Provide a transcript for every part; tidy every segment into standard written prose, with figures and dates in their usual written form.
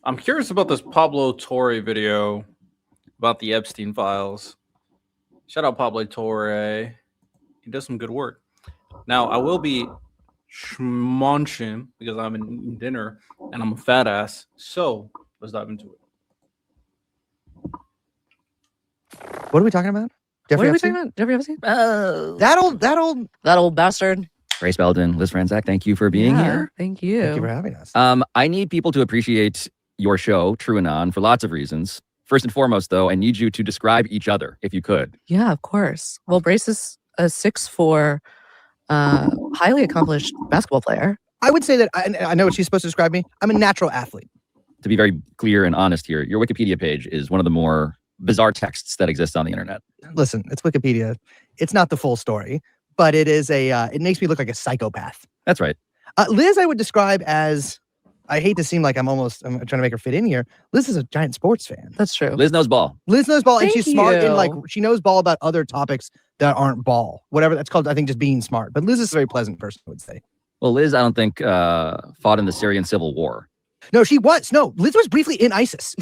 I'm curious about this Pablo Torre video about the Epstein files. Shout out Pablo Torre. He does some good work. Now, I will be schmunching because I'm in dinner and I'm a fat ass. So let's dive into it. What are we talking about? Jeffrey Epstein? Oh, That old bastard. Grace Belden, Liz Franzak, thank you for being here. Thank you. Thank you for having us. I need people to appreciate your show, True Anon, for lots of reasons. First and foremost, though, I need you to describe each other, if you could. Yeah, of course. Well, Brace is a 6'4", highly accomplished basketball player. I would say that I know what she's supposed to describe me. I'm a natural athlete. To be very clear and honest here, your Wikipedia page is one of the more bizarre texts that exist on the internet. Listen, it's Wikipedia. It's not the full story, but it is it makes me look like a psychopath. That's right. Liz, I would describe as, I hate to seem like I'm trying to make her fit in here. Liz is a giant sports fan. That's true. Liz knows ball. And she's smart in she knows ball about other topics that aren't ball. Whatever that's called, I think just being smart. But Liz is a very pleasant person, I would say. Well, Liz, I don't think fought in the Syrian civil war. No, she was. No, Liz was briefly in ISIS.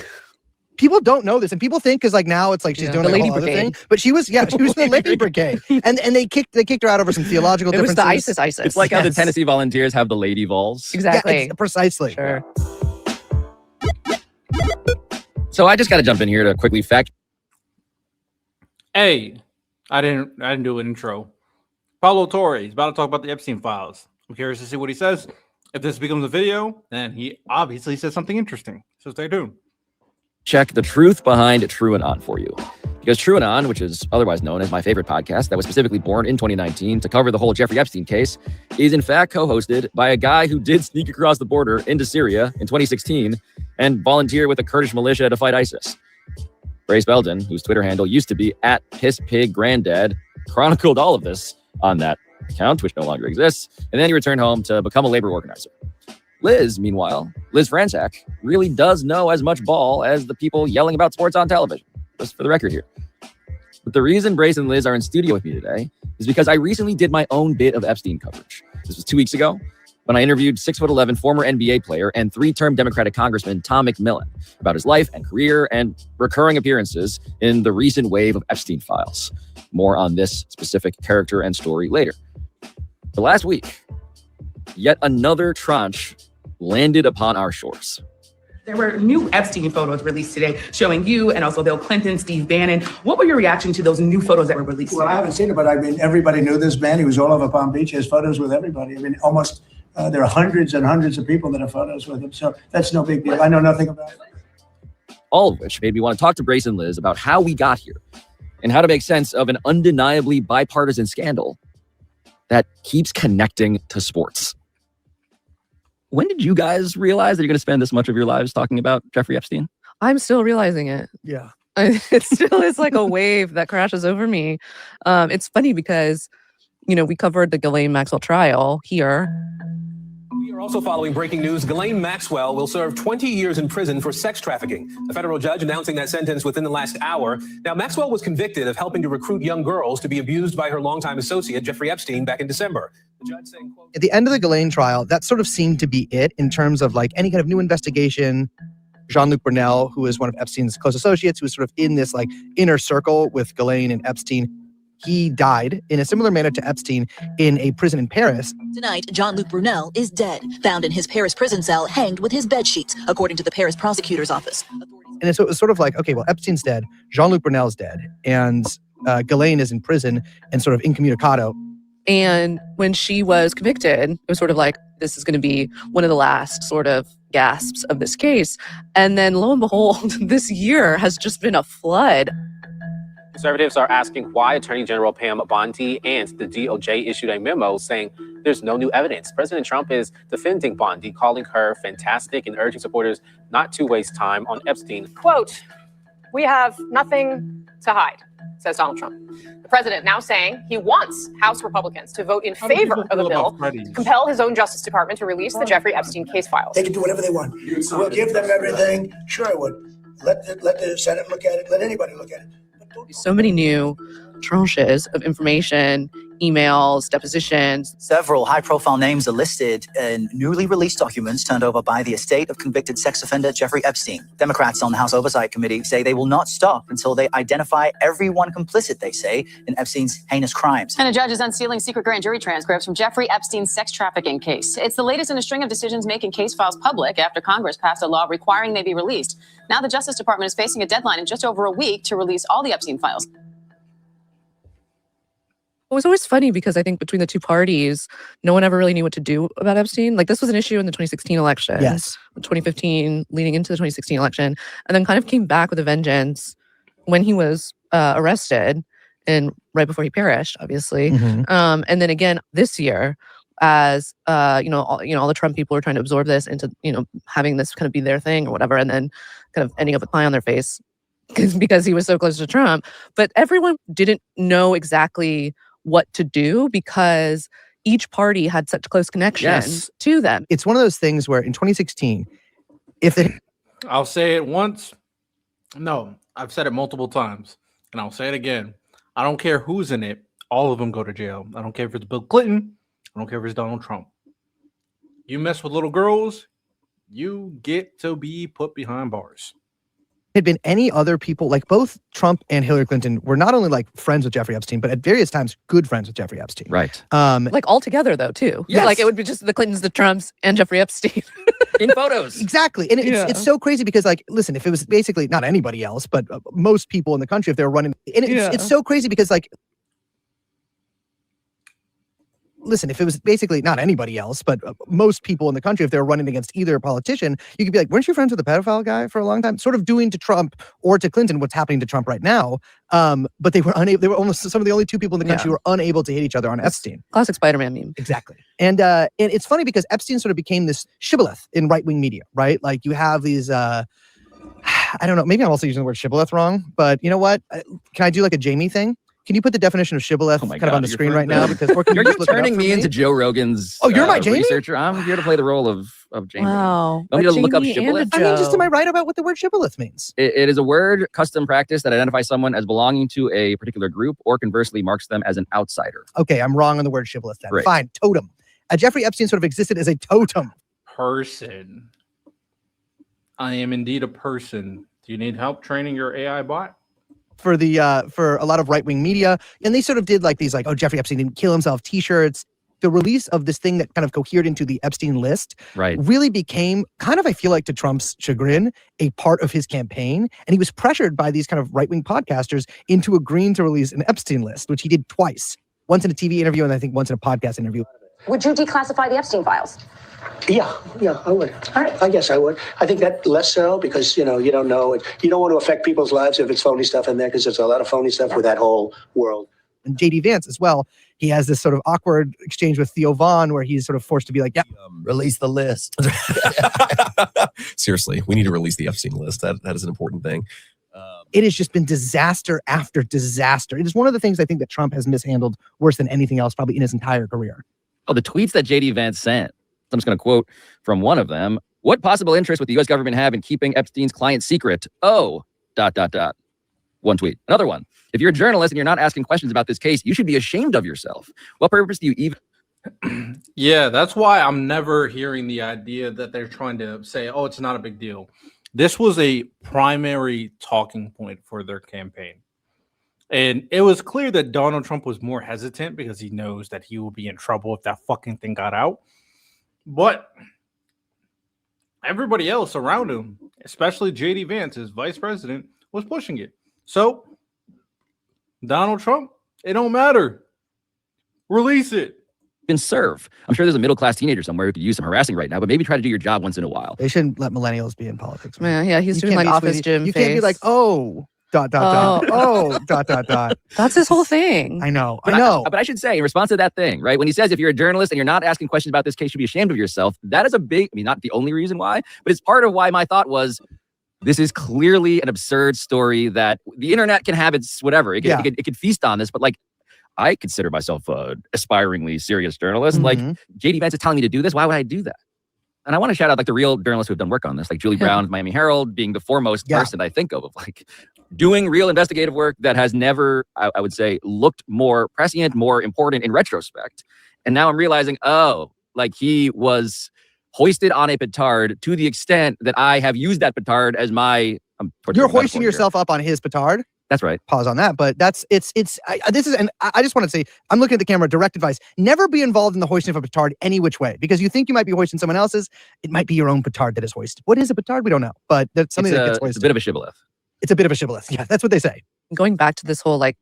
People don't know this, and people think because now it's like she's doing the a Lady whole other Brigade. thing. But she was in the Lady Brigade, and they kicked her out over some theological It was differences. the ISIS. It's like how the Tennessee Volunteers have the Lady Vols. Exactly. Yeah, precisely. Sure. So I just got to jump in here to quickly fact. Hey, I didn't do an intro. Pablo Torre is about to talk about the Epstein files. I'm curious to see what he says. If this becomes a video, then he obviously says something interesting. So stay tuned. Check the truth behind True Anon for you. Because True Anon, which is otherwise known as my favorite podcast that was specifically born in 2019 to cover the whole Jeffrey Epstein case, is in fact co-hosted by a guy who did sneak across the border into Syria in 2016 and volunteer with the Kurdish militia to fight ISIS. Grace Belden, whose Twitter handle used to be @PissPigGranddad, chronicled all of this on that account, which no longer exists, and then he returned home to become a labor organizer. Liz, meanwhile, Liz Franzak, really does know as much ball as the people yelling about sports on television, just for the record here. But the reason Brace and Liz are in studio with me today is because I recently did my own bit of Epstein coverage. This was 2 weeks ago when I interviewed 6'11" former NBA player and 3-term Democratic Congressman Tom McMillan about his life and career and recurring appearances in the recent wave of Epstein files. More on this specific character and story later. But last week, yet another tranche landed upon our shores. There were new Epstein photos released today showing you and also Bill Clinton, Steve Bannon. What were your reaction to those new photos that were released Well, today? I haven't seen it, but I mean, everybody knew this man. He was all over Palm Beach. He has photos with everybody. I mean, almost, there are hundreds and hundreds of people that have photos with him. So that's no big deal. I know nothing about it. All of which made me want to talk to Brace and Liz about how we got here and how to make sense of an undeniably bipartisan scandal that keeps connecting to sports. When did you guys realize that you're going to spend this much of your lives talking about Jeffrey Epstein? I'm still realizing it. Yeah. It still is like a wave that crashes over me. It's funny because, we covered the Ghislaine Maxwell trial here. We are also following breaking news. Ghislaine Maxwell will serve 20 years in prison for sex trafficking. A federal judge announcing that sentence within the last hour. Now, Maxwell was convicted of helping to recruit young girls to be abused by her longtime associate, Jeffrey Epstein, back in December. The judge saying, quote, At the end of the Ghislaine trial, that sort of seemed to be it in terms of like any kind of new investigation. Jean-Luc Brunel, who is one of Epstein's close associates, who was sort of in this like inner circle with Ghislaine and Epstein, he died in a similar manner to Epstein in a prison in Paris. Tonight, Jean-Luc Brunel is dead, found in his Paris prison cell, hanged with his bed sheets, according to the Paris prosecutor's office. And so it was sort of like, okay, well, Epstein's dead, Jean-Luc Brunel's dead, and Ghislaine is in prison and sort of incommunicado. And when she was convicted, it was sort of like, this is going to be one of the last sort of gasps of this case. And then lo and behold, this year has just been a flood. Conservatives are asking why Attorney General Pam Bondi and the DOJ issued a memo saying there's no new evidence. President Trump is defending Bondi, calling her fantastic and urging supporters not to waste time on Epstein. Quote, "We have nothing to hide," says Donald Trump. The president now saying he wants House Republicans to vote in favor of a bill to compel his own Justice Department to release the Jeffrey Epstein case files. They can do whatever they want. We'll give them everything. Sure, I would. Let the Senate look at it. Let anybody look at it. So many new tranches of information emails, depositions. Several high-profile names are listed in newly released documents turned over by the estate of convicted sex offender Jeffrey Epstein. Democrats on the House Oversight Committee say they will not stop until they identify everyone complicit, they say, in Epstein's heinous crimes. And a judge is unsealing secret grand jury transcripts from Jeffrey Epstein's sex trafficking case. It's the latest in a string of decisions making case files public after Congress passed a law requiring they be released. Now the Justice Department is facing a deadline in just over a week to release all the Epstein files. It was always funny because I think between the two parties, no one ever really knew what to do about Epstein. Like, this was an issue in the 2016 election. Yes. 2015, leading into the 2016 election, and then kind of came back with a vengeance when he was arrested and right before he perished, obviously. And then again this year, as all the Trump people are trying to absorb this into having this kind of be their thing or whatever, and then kind of ending up with pie on their face because he was so close to Trump. But everyone didn't know exactly what to do because each party had such close connections to them. It's one of those things where in 2016, I'll say it once. No, I've said it multiple times, and I'll say it again. I don't care who's in it. All of them go to jail. I don't care if it's Bill Clinton. I don't care if it's Donald Trump. You mess with little girls, you get to be put behind bars. Had been any other people, like both Trump and Hillary Clinton were not only like friends with Jeffrey Epstein, but at various times good friends with Jeffrey Epstein. Right. Like all together though too. Yes. Like it would be just the Clintons, the Trumps, and Jeffrey Epstein. In photos. Exactly. And it's so crazy because, like, listen, if it was basically not anybody else, but most people in the country, if they were running, and it's so crazy because, like, listen, if it was basically not anybody else, but most people in the country, if they were running against either politician, you could be like, weren't you friends with the pedophile guy for a long time? Sort of doing to Trump or to Clinton what's happening to Trump right now. But they were unable, they were almost some of the only two people in the country who were unable to hit each other on Epstein. Classic Spider-Man meme. Exactly. And it's funny because Epstein sort of became this shibboleth in right-wing media, right? Like you have these, I don't know, maybe I'm also using the word shibboleth wrong, but you know what? Can I do like a Jamie thing? Can you put the definition of shibboleth kind of on the screen right now? Because you're turning me into Joe Rogan's you're my Jamie? researcher. I'm here to play the role of Jamie. Wow. Want me to look up shibboleth? I mean, just am I right about what the word shibboleth means? It is a word, custom practice that identifies someone as belonging to a particular group or conversely marks them as an outsider. Okay, I'm wrong on the word shibboleth then. Great. Fine, totem. Jeffrey Epstein sort of existed as a totem. Person. I am indeed a person. Do you need help training your AI bot? For a lot of right-wing media, and they sort of did like these like, oh, Jeffrey Epstein didn't kill himself t-shirts. The release of this thing that kind of cohered into the Epstein list really became kind of, I feel like to Trump's chagrin, a part of his campaign. And he was pressured by these kind of right-wing podcasters into agreeing to release an Epstein list, which he did twice. Once in a TV interview and I think once in a podcast interview. Would you declassify the Epstein files? Yeah, I would. I guess I would. I think that less so because, you don't know it. You don't want to affect people's lives if it's phony stuff in there because there's a lot of phony stuff with that whole world. And J.D. Vance as well. He has this sort of awkward exchange with Theo Vaughn where he's sort of forced to be like, yeah, release the list. Seriously, we need to release the Epstein list. That is an important thing. It has just been disaster after disaster. It is one of the things I think that Trump has mishandled worse than anything else probably in his entire career. Oh, the tweets that J.D. Vance sent. I'm just going to quote from one of them. What possible interest would the U.S. government have in keeping Epstein's client secret? Oh, ... One tweet. Another one. If you're a journalist and you're not asking questions about this case, you should be ashamed of yourself. What purpose do you even... Yeah, that's why I'm never hearing the idea that they're trying to say, oh, it's not a big deal. This was a primary talking point for their campaign. And it was clear that Donald Trump was more hesitant because he knows that he will be in trouble if that fucking thing got out. But everybody else around him, especially J.D. Vance, his vice president, was pushing it. So, Donald Trump, it don't matter. Release it. Been serve. I'm sure there's a middle-class teenager somewhere who could use some harassing right now, but maybe try to do your job once in a while. They shouldn't let millennials be in politics. Yeah, he's doing like office gym face. You can't be like, oh... ... Oh, ... That's his whole thing. I know. But I should say, in response to that thing, right? When he says, if you're a journalist and you're not asking questions about this case, you should be ashamed of yourself. That is a big, not the only reason why, but it's part of why my thought was, this is clearly an absurd story that the internet can have its whatever. It could feast on this, but like, I consider myself a aspiringly serious journalist. Like, J.D. Vance is telling me to do this. Why would I do that? And I want to shout out like the real journalists who have done work on this, like Julie Brown, Miami Herald, being the foremost person I think of like, doing real investigative work that has never, I would say, looked more prescient, more important in retrospect. And now I'm realizing, like he was hoisted on a petard to the extent that I have used that petard as my... You're hoisting yourself up on his petard? That's right. Pause on that, but this is, and I just want to say, I'm looking at the camera, direct advice. Never be involved in the hoisting of a petard any which way, because you think you might be hoisting someone else's. It might be your own petard that is hoisted. What is a petard? We don't know, but that's something that gets hoisted. It's a bit of a shibboleth. It's a bit of a shibboleth. Yeah, that's what they say. Going back to this whole, like,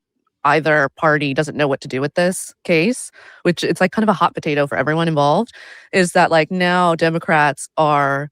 either party doesn't know what to do with this case, which it's like kind of a hot potato for everyone involved, is that like now Democrats are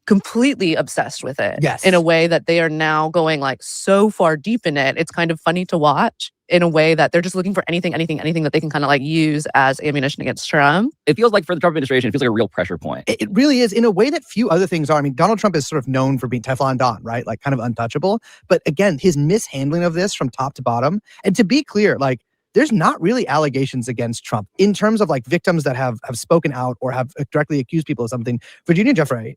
completely obsessed with it. Yes. In a way that they are now going like so far deep in it. It's kind of funny to watch in a way that they're just looking for anything that they can kind of like use as ammunition against Trump. It feels like for the Trump administration, it feels like a real pressure point. It really is, in a way that few other things are. I mean, Donald Trump is sort of known for being Teflon Don, right? Like kind of untouchable. But again, his mishandling of this from top to bottom, and to be clear, like there's not really allegations against Trump in terms of like victims that have spoken out or have directly accused people of something. Virginia Giuffre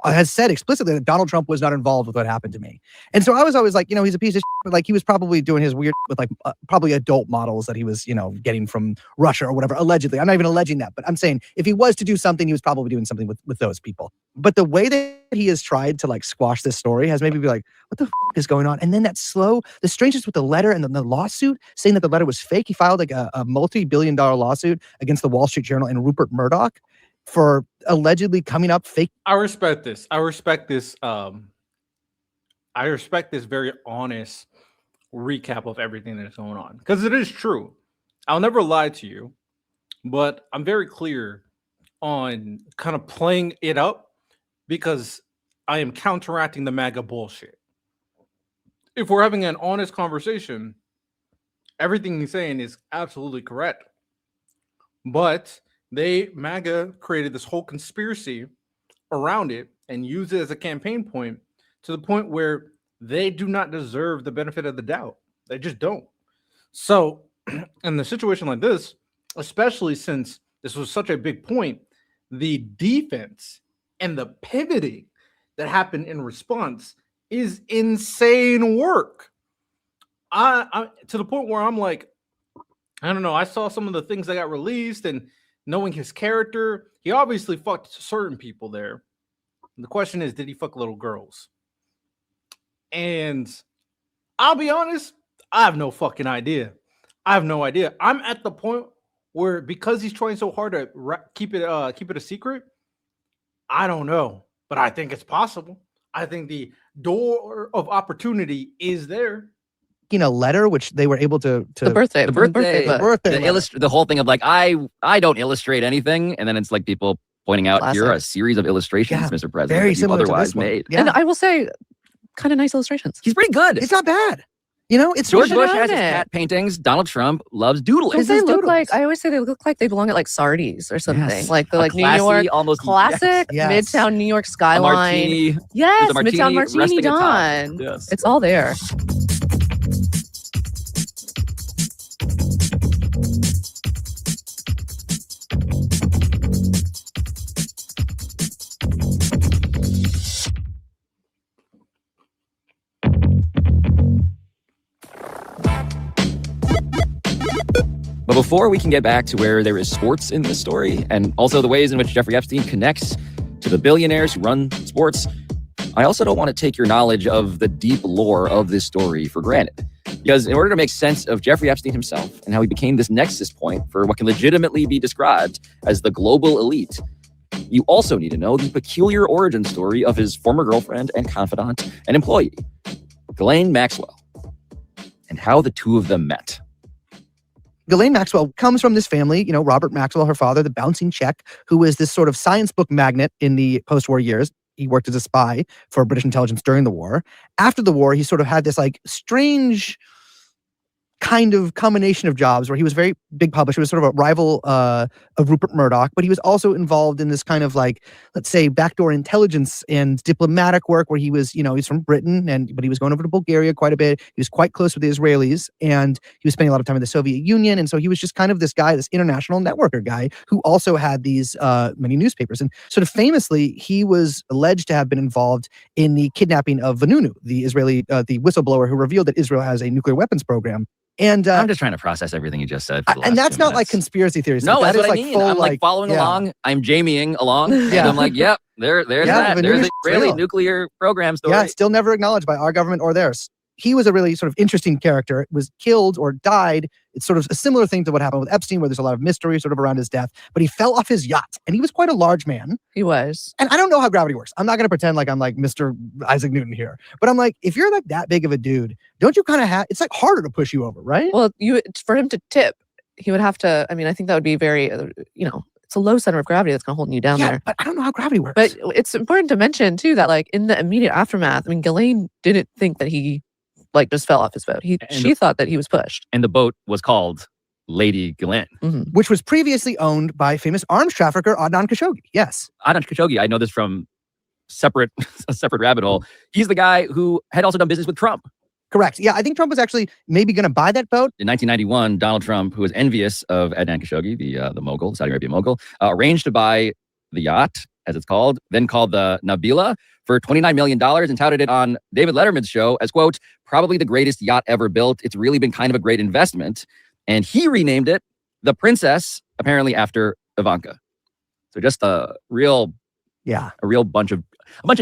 has said explicitly that Donald Trump was not involved with what happened to me. And so I was always like, he's a piece of shit, but like he was probably doing his weird with like probably adult models that he was, getting from Russia or whatever, allegedly. I'm not even alleging that, but I'm saying if he was to do something, he was probably doing something with those people. But the way that he has tried to like squash this story has made me be like, what the is going on? And then the strangeness with the letter and the lawsuit saying that the letter was fake. He filed like a multi-billion-dollar lawsuit against the Wall Street Journal and Rupert Murdoch for allegedly coming up fake. I respect this. I respect this very honest recap of everything that's going on, because it is true. I'll never lie to you, but I'm very clear on kind of playing it up because I am counteracting the MAGA bullshit. If we're having an honest conversation, everything he's saying is absolutely correct. But MAGA created this whole conspiracy around it and used it as a campaign point to the point where they do not deserve the benefit of the doubt. They just don't. So in a situation like this, especially since this was such a big point, the defense and the pivoting that happened in response is insane work. I to the point where I'm like, I don't know. I saw some of the things that got released, and knowing his character, he obviously fucked certain people there. And the question is, did he fuck little girls? And I'll be honest, I have no fucking idea. I have no idea. I'm at the point where, because he's trying so hard to keep it a secret, I don't know, but I think it's possible. I think the door of opportunity is there. A letter which they were able to the birthday the whole thing of like I don't illustrate anything, and then it's like people pointing out Classic. Here are a series of illustrations, Mr. President, very that you similar otherwise to this one. made. Yeah. And I will say, kind of nice illustrations. He's pretty good. It's not bad. It's George Bush has his cat paintings. Donald Trump loves doodling. Because they look like, I always say they look like they belong at like Sardi's or something. Yes. Like the A New classy, York almost classic yes. Midtown New York skyline. A martini. Yes, There's a martini Midtown Martini resting atop. Don. Yes. It's all there. But before we can get back to where there is sports in this story, and also the ways in which Jeffrey Epstein connects to the billionaires who run sports, I also don't want to take your knowledge of the deep lore of this story for granted. Because in order to make sense of Jeffrey Epstein himself and how he became this nexus point for what can legitimately be described as the global elite, you also need to know the peculiar origin story of his former girlfriend and confidant and employee, Ghislaine Maxwell, and how the two of them met. Ghislaine Maxwell comes from this family, Robert Maxwell, her father, the bouncing check, who was this sort of science book magnate in the post-war years. He worked as a spy for British intelligence during the war. After the war, he sort of had this like strange kind of combination of jobs where he was very big publisher. He was sort of a rival of Rupert Murdoch, but he was also involved in this kind of like, let's say, backdoor intelligence and diplomatic work where he was, he's from Britain, but he was going over to Bulgaria quite a bit. He was quite close with the Israelis, and he was spending a lot of time in the Soviet Union. And so he was just kind of this guy, this international networker guy who also had these many newspapers. And sort of famously, he was alleged to have been involved in the kidnapping of Vanunu, the Israeli, the whistleblower who revealed that Israel has a nuclear weapons program. And I'm just trying to process everything you just said. For the and last that's 2 not minutes. like conspiracy theories. No, that that's is what I like mean. full, I'm like following along. I'm Jamieing along. And I'm like, yep, there's that. There's the Israeli real. nuclear program story. Yeah, still never acknowledged by our government or theirs. He was a really sort of interesting character. Was killed or died. It's sort of a similar thing to what happened with Epstein, where there's a lot of mystery sort of around his death. But he fell off his yacht, and he was quite a large man. He was. And I don't know how gravity works. I'm not going to pretend like I'm like Mr. Isaac Newton here. But I'm like, if you're like that big of a dude, don't you kind of have? It's like harder to push you over, right? Well, for him to tip, he would have to. I mean, I think that would be very, it's a low center of gravity that's kind of holding you down there. But I don't know how gravity works. But it's important to mention too that like in the immediate aftermath, I mean, Ghislaine didn't think that he like just fell off his boat. She thought that he was pushed. And the boat was called Lady Ghislaine. Which was previously owned by famous arms trafficker Adnan Khashoggi. Yes. Adnan Khashoggi, I know this from a separate rabbit hole. He's the guy who had also done business with Trump. Correct. Yeah, I think Trump was actually maybe going to buy that boat. In 1991, Donald Trump, who was envious of Adnan Khashoggi, the mogul, Saudi Arabia mogul, arranged to buy the yacht, as it's called, then called the Nabila, for $29 million and touted it on David Letterman's show as, quote, probably the greatest yacht ever built. It's really been kind of a great investment. And he renamed it the Princess, apparently after Ivanka. So just a real bunch of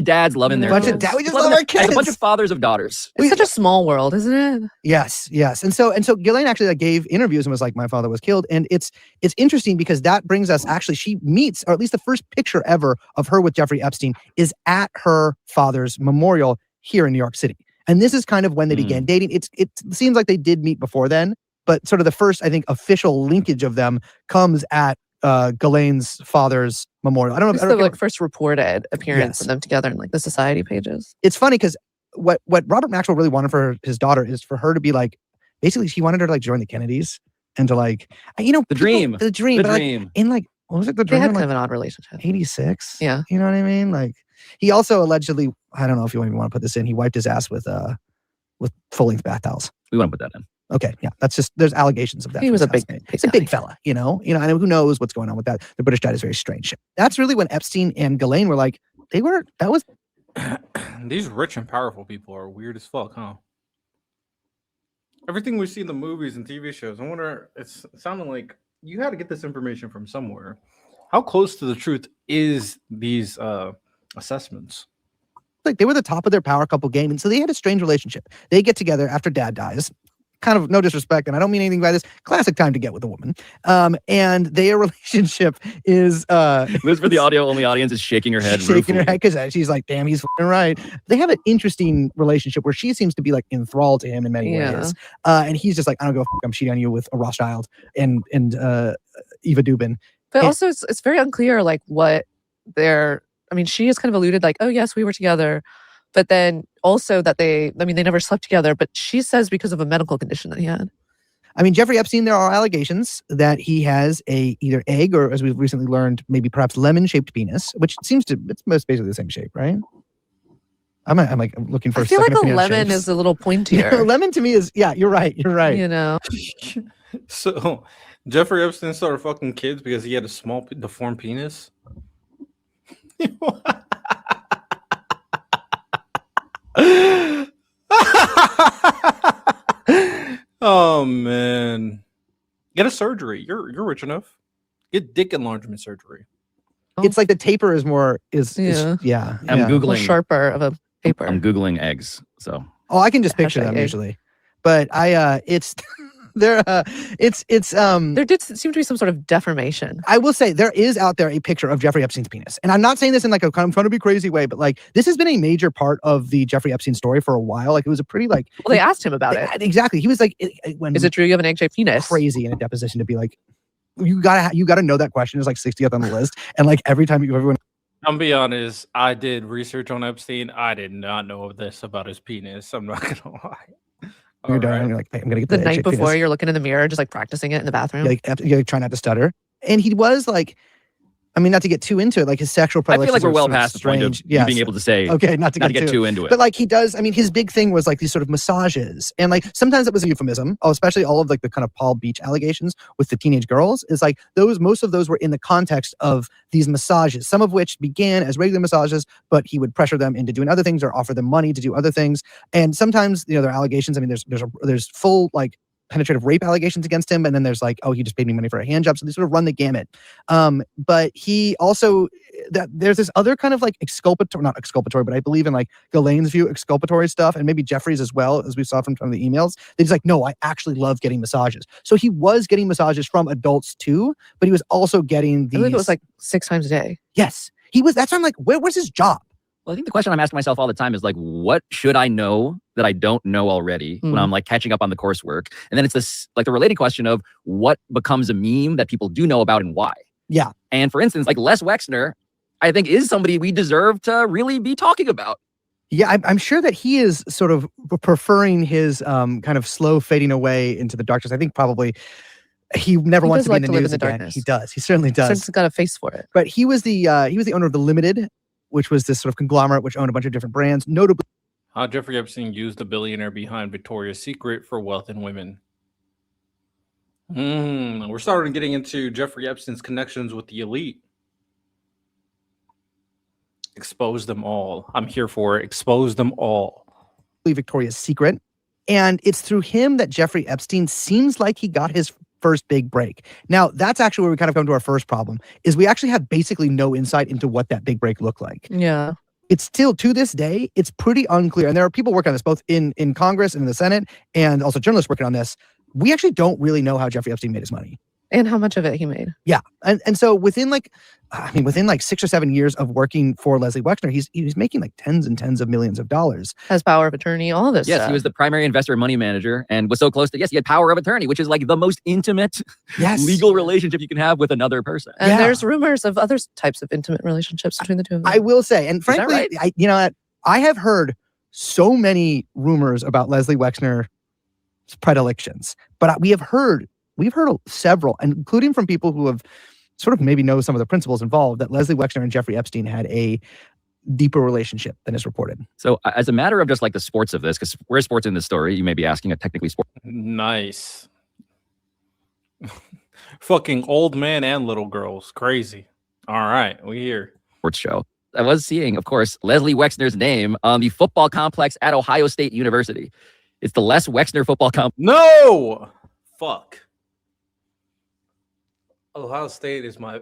dads loving their kids. We just love our kids. A bunch of fathers of daughters. It's such a small world, isn't it? Yes. And so Ghislaine actually like gave interviews and was like, my father was killed. And it's interesting because that brings us actually, she meets, or at least the first picture ever of her with Jeffrey Epstein is at her father's memorial here in New York City. And this is kind of when they began dating. It seems like they did meet before then, but sort of the first, I think, official linkage of them comes at Ghislaine's father's memorial. I don't know. It's the like first reported appearance of them together in like the society pages. It's funny because what Robert Maxwell really wanted for his daughter is for her to be like, basically, he wanted her to like join the Kennedys and to like, the dream. Like, in like, what was it? The dream. They had kind of an odd relationship. 86. Yeah. You know what I mean? Like, he also allegedly, I don't know if you even want to put this in. He wiped his ass with full length bath towels. We want to put that in. Okay, yeah, that's just, there's allegations of that. He was a big fella, and who knows what's going on with that. The British diet is very strange. That's really when Epstein and Ghislaine were like, these rich and powerful people are weird as fuck, huh? Everything we see in the movies and TV shows, I wonder, it's sounding like you had to get this information from somewhere. How close to the truth is these assessments? Like they were the top of their power couple game, and so they had a strange relationship. They get together after dad dies. Kind of no disrespect, and I don't mean anything by this. Classic time to get with a woman. And their relationship is Liz, for the audio-only audience, is shaking her head. Shaking her head because she's like, damn, he's f***ing right. They have an interesting relationship where she seems to be like enthralled to him in many ways. And he's just like, I don't go, I'm cheating on you with a Rothschild and Eva Dubin. But also it's very unclear like what she has kind of alluded like, oh yes, we were together. But then also that they never slept together, but she says because of a medical condition that he had. I mean, Jeffrey Epstein, there are allegations that he has a either egg or, as we've recently learned, maybe perhaps lemon-shaped penis, which it's most basically the same shape, right? I'm like looking for. I feel like a lemon shapes. is a little pointier. Lemon to me is you're right. So Jeffrey Epstein started fucking kids because he had a small deformed penis. Oh man, get a surgery. You're rich enough. Get dick enlargement surgery. It's like the taper is more I'm googling sharper of a paper. I'm googling eggs. So I can just picture them usually, but it's. There did seem to be some sort of deformation. I will say there is out there a picture of Jeffrey Epstein's penis. And I'm not saying this in like a I'm trying to be crazy way, but like this has been a major part of the Jeffrey Epstein story for a while. Like it was a pretty like... Well, they asked him about it. Exactly. He was like... Is it true you have an egg-shaped penis? Crazy in a deposition to be like, you gotta know that question is like 60th on the list. And like every time everyone... I'll be honest, I did research on Epstein. I did not know this about his penis. I'm not gonna lie. You're done. You're like, hey, I'm gonna get The the night chick before, penis. you're looking in the mirror, just like practicing it in the bathroom. You're trying not to stutter. And he was like, I mean, not to get too into it, like his sexual I feel like predilections we're are well sort of past the point of strange. you being able to say, okay, not to get too into it. But like he does, I mean, his big thing was like these sort of massages. And like sometimes it was a euphemism, especially all of like the kind of Palm Beach allegations with the teenage girls is like most of those were in the context of these massages, some of which began as regular massages, but he would pressure them into doing other things or offer them money to do other things. And sometimes, there are allegations. I mean, there's full like penetrative rape allegations against him, and then there's like, oh, he just paid me money for a hand job. So they sort of run the gamut. But he also there's this other kind of like not exculpatory, but I believe in like Ghislaine's view, exculpatory stuff, and maybe Jeffrey's as well, as we saw from some of the emails. That he's like, no, I actually love getting massages. So he was getting massages from adults too, but he was also getting these. I believe it was like 6 times a day. Yes, he was. That's why I'm like, what's his job? Well, I think the question I'm asking myself all the time is like, what should I know that I don't know already when I'm like catching up on the coursework? And then it's this like the related question of what becomes a meme that people do know about and why. Yeah. And for instance, like Les Wexner, I think is somebody we deserve to really be talking about. Yeah, I'm sure that he is sort of preferring his kind of slow fading away into the darkness. I think probably he never wants to be in the news again. Darkness. He does. He certainly does. He's got a face for it. But he was the owner of the Limited, which was this sort of conglomerate which owned a bunch of different brands, notably. How Jeffrey Epstein used the billionaire behind Victoria's Secret for wealth in women. We're starting getting into Jeffrey Epstein's connections with the elite. Expose them all. I'm here for it. Expose them all. Victoria's Secret. And it's through him that Jeffrey Epstein seems like he got his first big break. Now, that's actually where we kind of come to our first problem, is we actually have basically no insight into what that big break looked like. Yeah. It's still, to this day, it's pretty unclear. And there are people working on this, both in Congress and in the Senate, and also journalists working on this. We actually don't really know how Jeffrey Epstein made his money. And how much of it he made. Yeah. And so within like 6 or 7 years of working for Leslie Wexner, he's making like tens and tens of millions of dollars. Has power of attorney, all this Yes, stuff. he was the primary investor and money manager and was so close to, yes, he had power of attorney, which is like the most intimate legal relationship you can have with another person. And there's rumors of other types of intimate relationships between the two of them. I will say, and frankly, right? I have heard so many rumors about Leslie Wexner's predilections, but we've heard several, including from people who have sort of maybe know some of the principles involved, that Leslie Wexner and Jeffrey Epstein had a deeper relationship than is reported. So as a matter of just like the sports of this, because where's sports in this story? You may be asking a technically sport. Nice. Fucking old man and little girls. Crazy. All right, we here. Sports show. I was seeing, of course, Leslie Wexner's name on the football complex at Ohio State University. It's the Les Wexner football complex. No! Fuck. Ohio State is my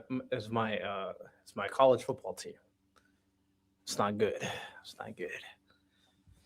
college football team. It's not good. It's not good.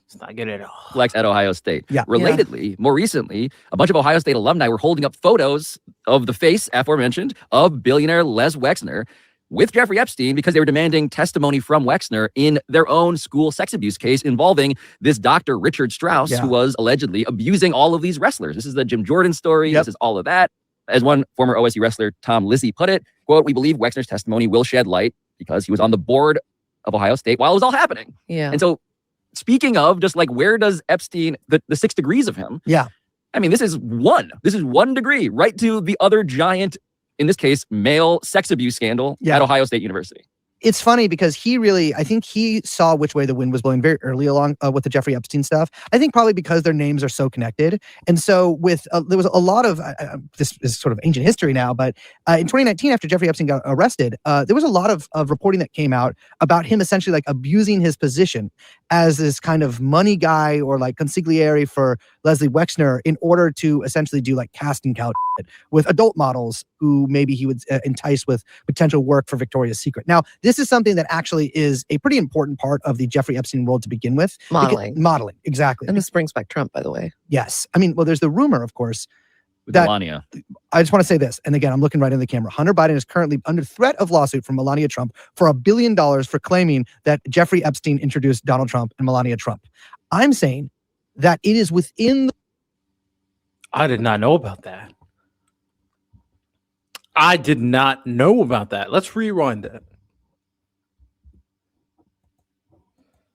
It's not good at all. Complex at Ohio State. Yeah. Relatedly, more recently, a bunch of Ohio State alumni were holding up photos of the face aforementioned of billionaire Les Wexner with Jeffrey Epstein because they were demanding testimony from Wexner in their own school sex abuse case involving this Dr. Richard Strauss, who was allegedly abusing all of these wrestlers. This is the Jim Jordan story. This is all of that. As one former OSU wrestler, Tom Lizzie, put it, quote, "We believe Wexner's testimony will shed light because he was on the board of Ohio State while it was all happening." Yeah. And so speaking of just like, where does Epstein, the 6 degrees of him? Yeah. I mean, this is one degree right to the other giant, in this case, male sex abuse scandal at Ohio State University. It's funny because I think he saw which way the wind was blowing very early along with the Jeffrey Epstein stuff. I think probably because their names are so connected. And so there was a lot of, this is sort of ancient history now, but in 2019, after Jeffrey Epstein got arrested, there was a lot of reporting that came out about him essentially like abusing his position as this kind of money guy or like consigliere for Leslie Wexner in order to essentially do like casting couch with adult models who maybe he would entice with potential work for Victoria's Secret. Now, this is something that actually is a pretty important part of the Jeffrey Epstein world to begin with. Modeling, exactly. And this brings back Trump, by the way. Yes. I mean, well, there's the rumor, of course, with Melania. I just want to say this, and again, I'm looking right in the camera. Hunter Biden is currently under threat of lawsuit from Melania Trump for $1 billion for claiming that Jeffrey Epstein introduced Donald Trump and Melania Trump. I'm saying that it is within the... I did not know about that. I did not know about that. Let's rewind that.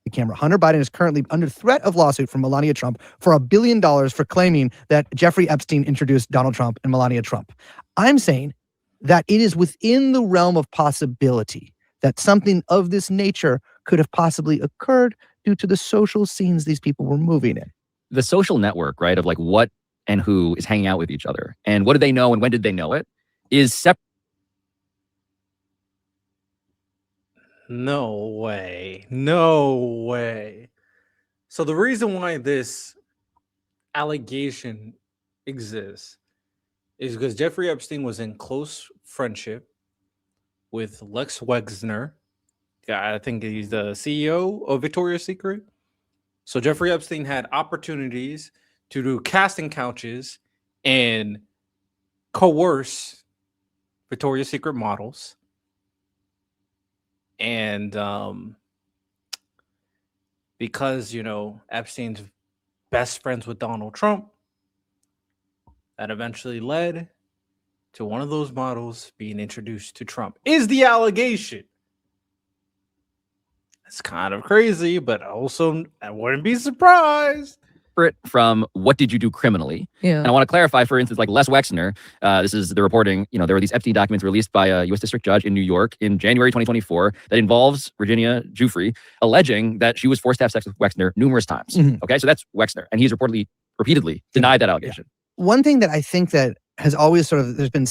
the camera. Hunter Biden is currently under threat of lawsuit from Melania Trump for $1 billion for claiming that Jeffrey Epstein introduced Donald Trump and Melania Trump. I'm saying that it is within the realm of possibility that something of this nature could have possibly occurred due to the social scenes these people were moving in. The social network, right, of like what and who is hanging out with each other and what did they know and when did they know it is separate. No way. No way. So the reason why this allegation exists is because Jeffrey Epstein was in close friendship with Les Wexner. Yeah, I think he's the CEO of Victoria's Secret. So Jeffrey Epstein had opportunities to do casting couches and coerce Victoria's Secret models. And because, Epstein's best friends with Donald Trump, that eventually led to one of those models being introduced to Trump, is the allegation. It's kind of crazy, but also I wouldn't be surprised. From what did you do criminally? Yeah. And I want to clarify, for instance, like Les Wexner, this is the reporting, there were these Epstein documents released by a U.S. district judge in New York in January 2024 that involves Virginia Giuffre alleging that she was forced to have sex with Wexner numerous times. Mhm. Okay, so that's Wexner. And he's repeatedly denied that allegation. One thing that I think that has always there's been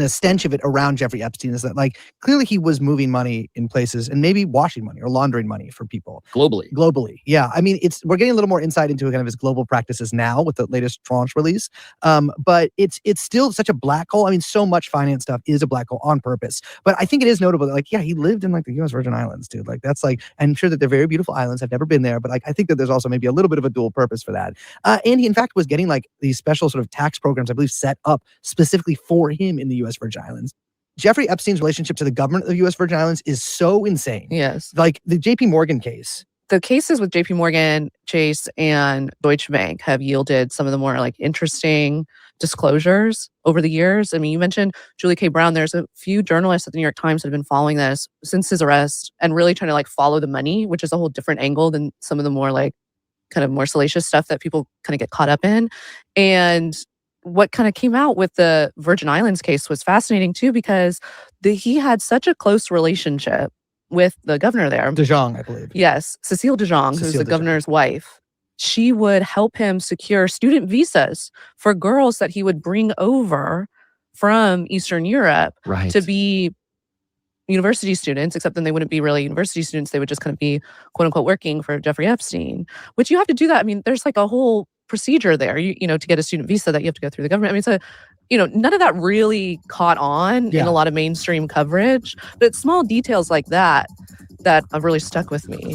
a stench of it around Jeffrey Epstein is that like clearly he was moving money in places and maybe washing money or laundering money for people globally. Yeah. I mean, we're getting a little more insight into kind of his global practices now with the latest tranche release. But it's still such a black hole. I mean, so much finance stuff is a black hole on purpose. But I think it is notable that like, yeah, he lived in like the US Virgin Islands, dude. Like that's like, I'm sure that they're very beautiful islands. I've never been there, but like, I think that there's also maybe a little bit of a dual purpose for that. And he in fact was getting like these special sort of tax programs, I believe, set up specifically for him in the U.S. Virgin Islands. Jeffrey Epstein's relationship to the government of the U.S. Virgin Islands is so insane. Yes. Like the JP Morgan case. The cases with JP Morgan, Chase, and Deutsche Bank have yielded some of the more like interesting disclosures over the years. I mean, you mentioned Julie K. Brown. There's a few journalists at the New York Times that have been following this since his arrest and really trying to like follow the money, which is a whole different angle than some of the more like kind of more salacious stuff that people kind of get caught up in. And what kind of came out with the Virgin Islands case was fascinating too, because he had such a close relationship with the governor there. DeJong, I believe. Yes, Cecile DeJong, who's the governor's wife. She would help him secure student visas for girls that he would bring over from Eastern Europe to be university students, except then they wouldn't be really university students. They would just kind of be quote unquote working for Jeffrey Epstein, which you have to do that. I mean, there's like a whole procedure there, to get a student visa that you have to go through the government. I mean, it's none of that really caught on in a lot of mainstream coverage, but it's small details like that have really stuck with me.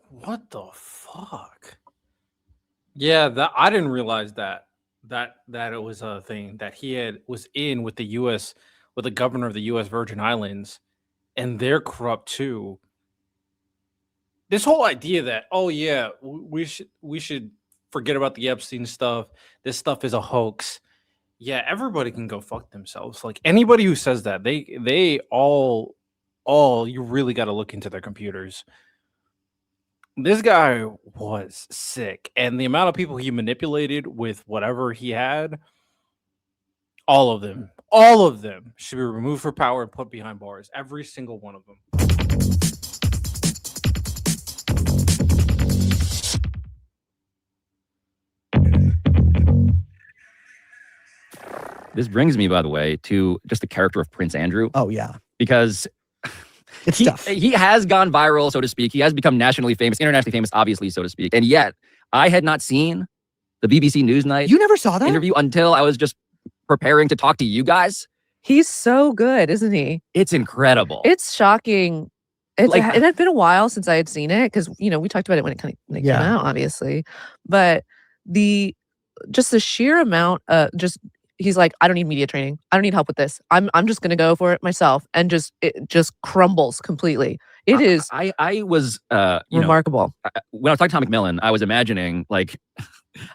What the fuck? Yeah, I didn't realize that it was a thing that he was in with the U.S. with the governor of the U.S. Virgin Islands, and they're corrupt too. This whole idea that we should forget about the Epstein stuff. This stuff is a hoax. Yeah, everybody can go fuck themselves. Like anybody who says that, they all you really got to look into their computers. This guy was sick, and the amount of people he manipulated with whatever he had, all of them should be removed from power and put behind bars. Every single one of them. This brings me, by the way, to just the character of Prince Andrew. Oh, yeah. Because it's tough. He has gone viral, so to speak. He has become nationally famous, internationally famous, obviously, so to speak. And yet, I had not seen the BBC Newsnight. You never saw that interview until I was just preparing to talk to you guys. He's so good, isn't he? It's incredible. It's shocking. It had been a while since I had seen it because, we talked about it when it came out, obviously. But the sheer amount of he's like, I don't need media training. I don't need help with this. I'm just going to go for it myself. And it just crumbles completely. It is. I was remarkable. When I was talking to Tom McMillan, I was imagining like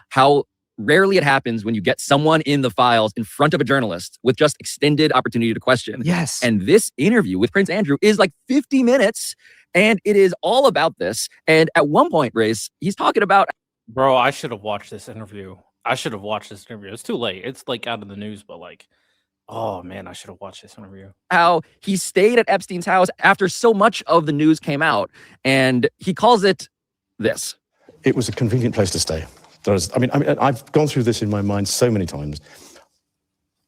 how rarely it happens when you get someone in the files in front of a journalist with just extended opportunity to question. Yes. And this interview with Prince Andrew is like 50 minutes, and it is all about this. And at one point, Brace, he's talking about... Bro, I should have watched this interview. It's too late. It's like out of the news, but like, oh man, I should have watched this interview. How he stayed at Epstein's house after so much of the news came out. And he calls it this. It was a convenient place to stay. I've gone through this in my mind so many times.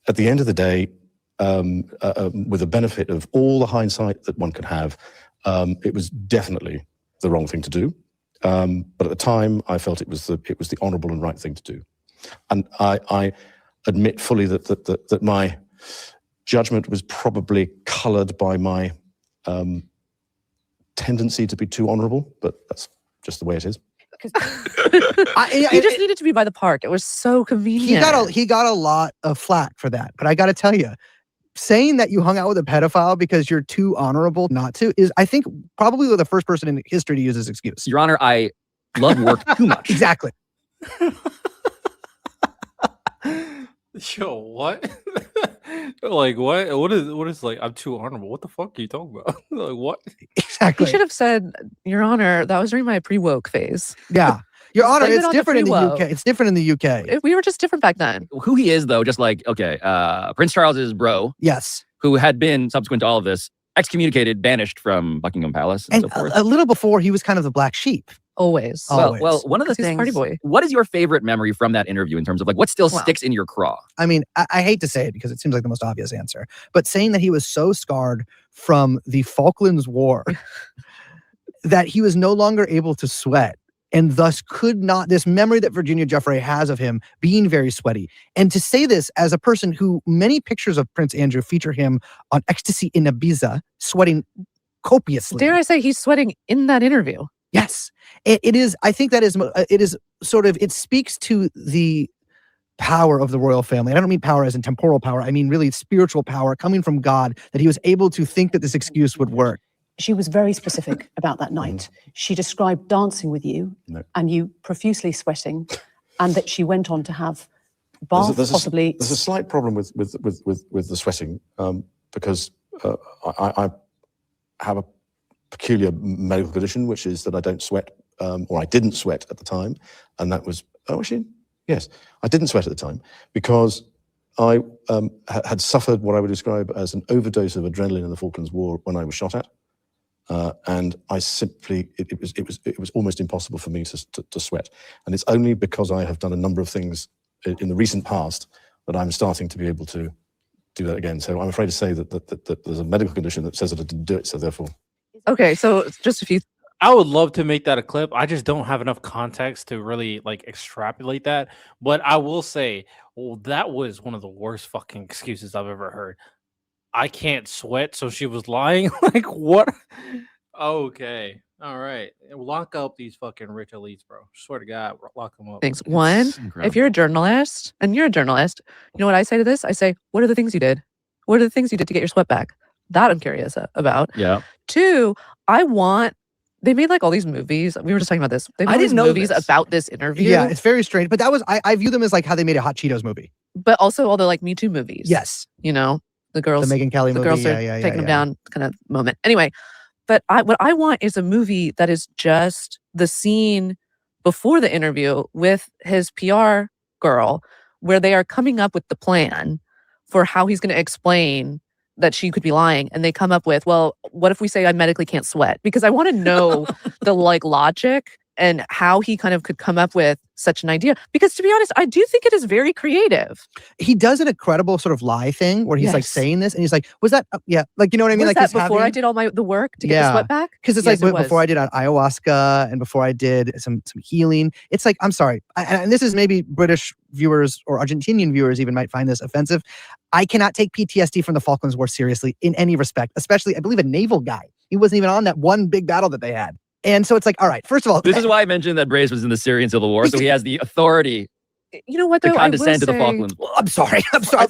At the end of the day, with the benefit of all the hindsight that one could have, it was definitely the wrong thing to do. But at the time, I felt it was the honourable and right thing to do. And I admit fully that my judgment was probably coloured by my tendency to be too honourable, but that's just the way it is. He just needed to be by the park. It was so convenient. He got a lot of flack for that. But I got to tell you, saying that you hung out with a pedophile because you're too honorable not to is, I think, probably the first person in history to use this excuse. Your Honor, I love work too much. Exactly. Yo, what? Like, what is like, I'm too honorable. What the fuck are you talking about? Like, what? Exactly. He should have said, Your Honor, that was during my pre-woke phase. Yeah. Your Honor, Blame it it's on different in the pre-woke. UK. It's different in the UK. We were just different back then. Who he is, though, just like, okay, Prince Charles's bro. Yes. Who had been, subsequent to all of this, excommunicated, banished from Buckingham Palace, and so forth. A little before, he was kind of the black sheep. Always. Well, one of the 'Cause he's a things, party boy. what is your favorite memory from that interview in terms of like what still sticks in your craw? I mean, I hate to say it because it seems like the most obvious answer, but saying that he was so scarred from the Falklands War that he was no longer able to sweat, and thus could not, this memory that Virginia Giuffre has of him being very sweaty. And to say this as a person who many pictures of Prince Andrew feature him on ecstasy in Ibiza, sweating copiously. Dare I say he's sweating in that interview? Yes. It is, I think that is, it is sort of, it speaks to the power of the royal family. And I don't mean power as in temporal power. I mean really spiritual power coming from God, that he was able to think that this excuse would work. She was very specific about that night. She described dancing with you and you profusely sweating, and that she went on to have bath, possibly. There's a slight problem with the sweating because I have a peculiar medical condition, which is that I don't sweat, or I didn't sweat at the time, and that was yes, I didn't sweat at the time because I had suffered what I would describe as an overdose of adrenaline in the Falklands War when I was shot at. And I simply, it was almost impossible for me to sweat. And it's only because I have done a number of things in the recent past that I'm starting to be able to do that again. So I'm afraid to say that there's a medical condition that says that I didn't do it. So therefore. Okay, so just a few. I would love to make that a clip. I just don't have enough context to really like extrapolate that. But I will say, well, that was one of the worst fucking excuses I've ever heard. I can't sweat, so she was lying. Like, what? Okay. All right. Lock up these fucking rich elites, bro. Swear to God, lock them up. Things. One, if you're a journalist, and you're a journalist, you know what I say to this? I say, what are the things you did? What are the things you did to get your sweat back? That I'm curious about. Yeah. Two, they made like all these movies. We were just talking about this. They made I all these didn't know movies this. about this interview. Yeah, it's very strange. But that was, I view them as like how they made a Hot Cheetos movie. But also all the like Me Too movies. Yes. You know, the girls. The Megyn Kelly the movie. girls are taking them down kind of moment. Anyway, but what I want is a movie that is just the scene before the interview with his PR girl, where they are coming up with the plan for how he's going to explain that she could be lying, and they come up with, well, what if we say I medically can't sweat? Because I want to know the like logic and how he kind of could come up with such an idea. Because to be honest, I do think it is very creative. He does an incredible sort of lie thing where he's like Yes. saying this, and he's like, "Was that? Yeah, like you know what I mean? Was Like that this before I having- did all the work to get the sweat back? Because it's Yes, like it was. before I did ayahuasca and before I did some healing. It's like, I'm sorry, and this is maybe British viewers or Argentinian viewers even might find this offensive. I cannot take PTSD from the Falklands War seriously in any respect, especially I believe a naval guy. He wasn't even on that one big battle that they had. And so it's like, all right, first of all, This is why I mentioned that Brace was in the Syrian civil war, so he has the authority You know what, to though? condescend to the say, Falklands. Well, I'm sorry.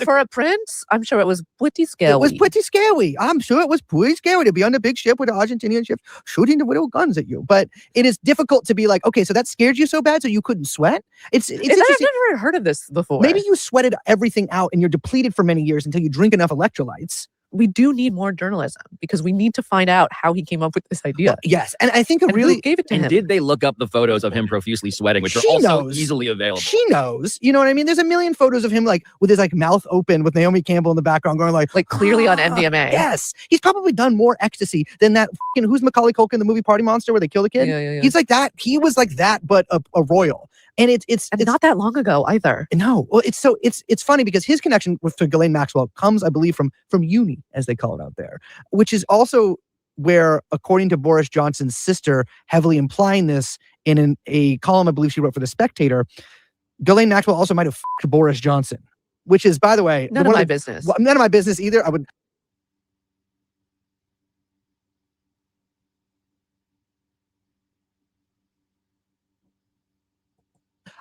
For a prince, I'm sure it was pretty scary. It was pretty scary. I'm sure it was pretty scary to be on a big ship with an Argentinian ship shooting the little guns at you. But it is difficult to be like, okay, so that scared you so bad so you couldn't sweat? It's I've interesting. never heard of this before. Maybe you sweated everything out and you're depleted for many years until you drink enough electrolytes. We do need more journalism because we need to find out how he came up with this idea. Well, yes, and I think who gave it to and him. did they look up the photos of him profusely sweating, which are She also knows. easily available? She knows. You know what I mean? There's a million photos of him like with his like mouth open with Naomi Campbell in the background going like clearly on MDMA. Yes. He's probably done more ecstasy than that who's Macaulay Culkin in the movie Party Monster where they kill the kid? Yeah. He's like that. He was like that, but a royal. And it's not that long ago either. No. Well, it's funny because his connection to Ghislaine Maxwell comes, I believe, from uni, as they call it out there, which is also where, according to Boris Johnson's sister, heavily implying this in a column I believe she wrote for The Spectator, Ghislaine Maxwell also might have f***ed Boris Johnson, which is, by the way, None of my business. Well, none of my business either.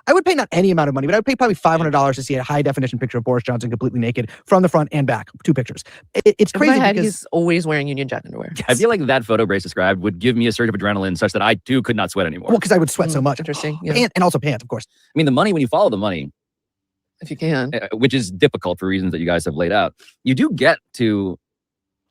I would pay not any amount of money, but I would pay probably $500 to see a high definition picture of Boris Johnson completely naked from the front and back, 2 pictures. It's In crazy my head, because he's always wearing Union Jack underwear. I feel like that photo Brace described would give me a surge of adrenaline such that I too could not sweat anymore. well, because I would sweat so much. Interesting. Yeah. And also pants, of course. I mean, the money, when you follow the money, If you can. which is difficult for reasons that you guys have laid out, you do get to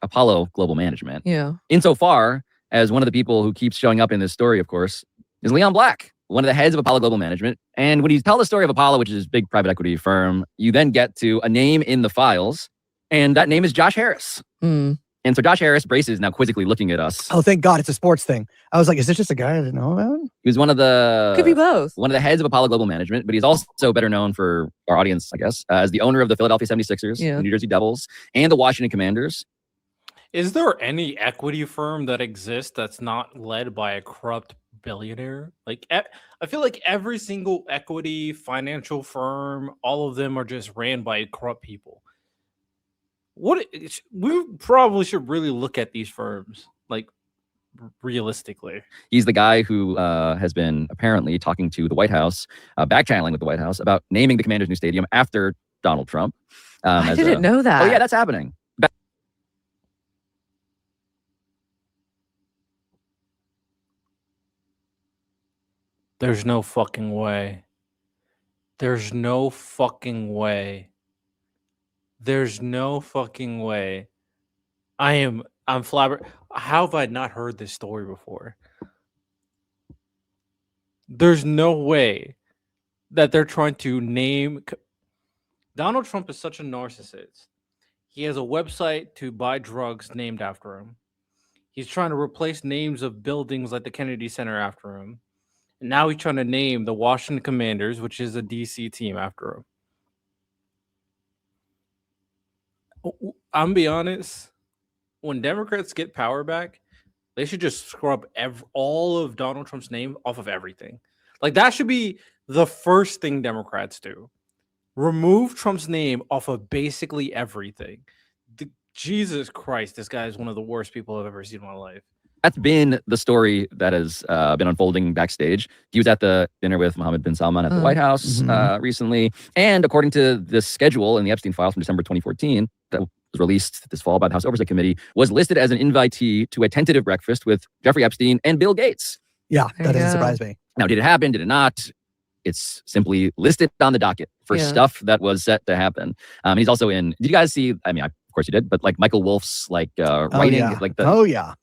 Apollo Global Management. Yeah. Insofar as one of the people who keeps showing up in this story, of course, is Leon Black, one of the heads of Apollo Global Management. And when you tell the story of Apollo, which is his big private equity firm, you then get to a name in the files, and that name is Josh Harris. Mm. And so Josh Harris, Brace is now quizzically looking at us. Oh, thank God it's a sports thing. I was like, is this just a guy I didn't know about? He was one of the Could be both. One of the heads of Apollo Global Management, but he's also better known for our audience, I guess, as the owner of the Philadelphia 76ers, the New Jersey Devils, and the Washington Commanders. Is there any equity firm that exists that's not led by a corrupt billionaire? Like, I feel like every single equity financial firm, all of them are just ran by corrupt people. We probably should really look at these firms, like, realistically. He's the guy who has been apparently talking to the White House, back-channeling with the White House about naming the Commanders' new stadium after Donald Trump. I didn't know that. Oh, yeah, that's happening. There's no fucking way. There's no fucking way. There's no fucking way. I'm flabbergasted. How have I not heard this story before? There's no way that they're trying to name. Donald Trump is such a narcissist. He has a website to buy drugs named after him. He's trying to replace names of buildings like the Kennedy Center after him. And now he's trying to name the Washington Commanders, which is a DC team, after him. I'm be honest. When Democrats get power back, they should just scrub all of Donald Trump's name off of everything. Like, that should be the first thing Democrats do. Remove Trump's name off of basically everything. Jesus Christ, this guy is one of the worst people I've ever seen in my life. That's been the story that has been unfolding backstage. He was at the dinner with Mohammed bin Salman at the White House recently. And according to the schedule in the Epstein files from December 2014, that was released this fall by the House Oversight Committee, was listed as an invitee to a tentative breakfast with Jeffrey Epstein and Bill Gates. Yeah, that doesn't surprise me. Now, did it happen? Did it not? It's simply listed on the docket for stuff that was set to happen. And he's also in, did you guys see, I mean, of course you did, but like Michael Wolff's like writing. Yeah.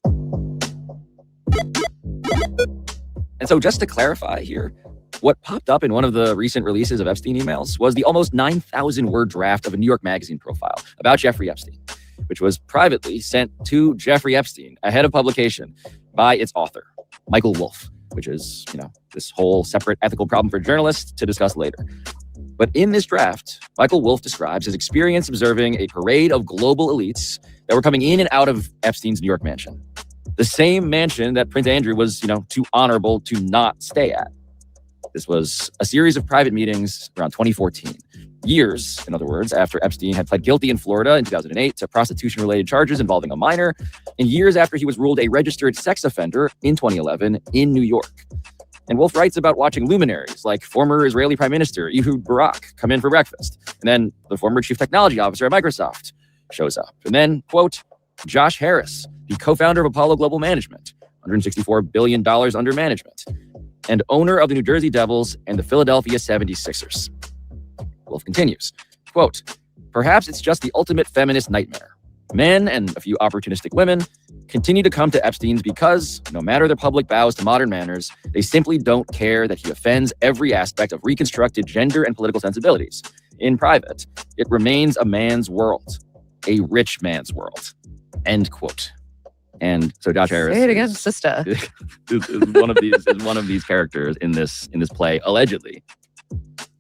And so just to clarify here, what popped up in one of the recent releases of Epstein emails was the almost 9,000 word draft of a New York Magazine profile about Jeffrey Epstein, which was privately sent to Jeffrey Epstein ahead of publication by its author, Michael Wolff, which is, this whole separate ethical problem for journalists to discuss later. But in this draft, Michael Wolff describes his experience observing a parade of global elites that were coming in and out of Epstein's New York mansion. The same mansion that Prince Andrew was, too honorable to not stay at. This was a series of private meetings around 2014. Years, in other words, after Epstein had pled guilty in Florida in 2008 to prostitution-related charges involving a minor, and years after he was ruled a registered sex offender in 2011 in New York. And Wolf writes about watching luminaries like former Israeli Prime Minister Ehud Barak come in for breakfast. And then the former chief technology officer at Microsoft shows up. And then, quote, Josh Harris, the co-founder of Apollo Global Management, $164 billion under management, and owner of the New Jersey Devils and the Philadelphia 76ers. Wolf continues, quote, perhaps it's just the ultimate feminist nightmare. Men and a few opportunistic women continue to come to Epstein's because, no matter their public vows to modern manners, they simply don't care that he offends every aspect of reconstructed gender and political sensibilities. In private, it remains a man's world, a rich man's world. End quote. And so Josh Harris Say it again, sister. is one of these characters in this play, allegedly.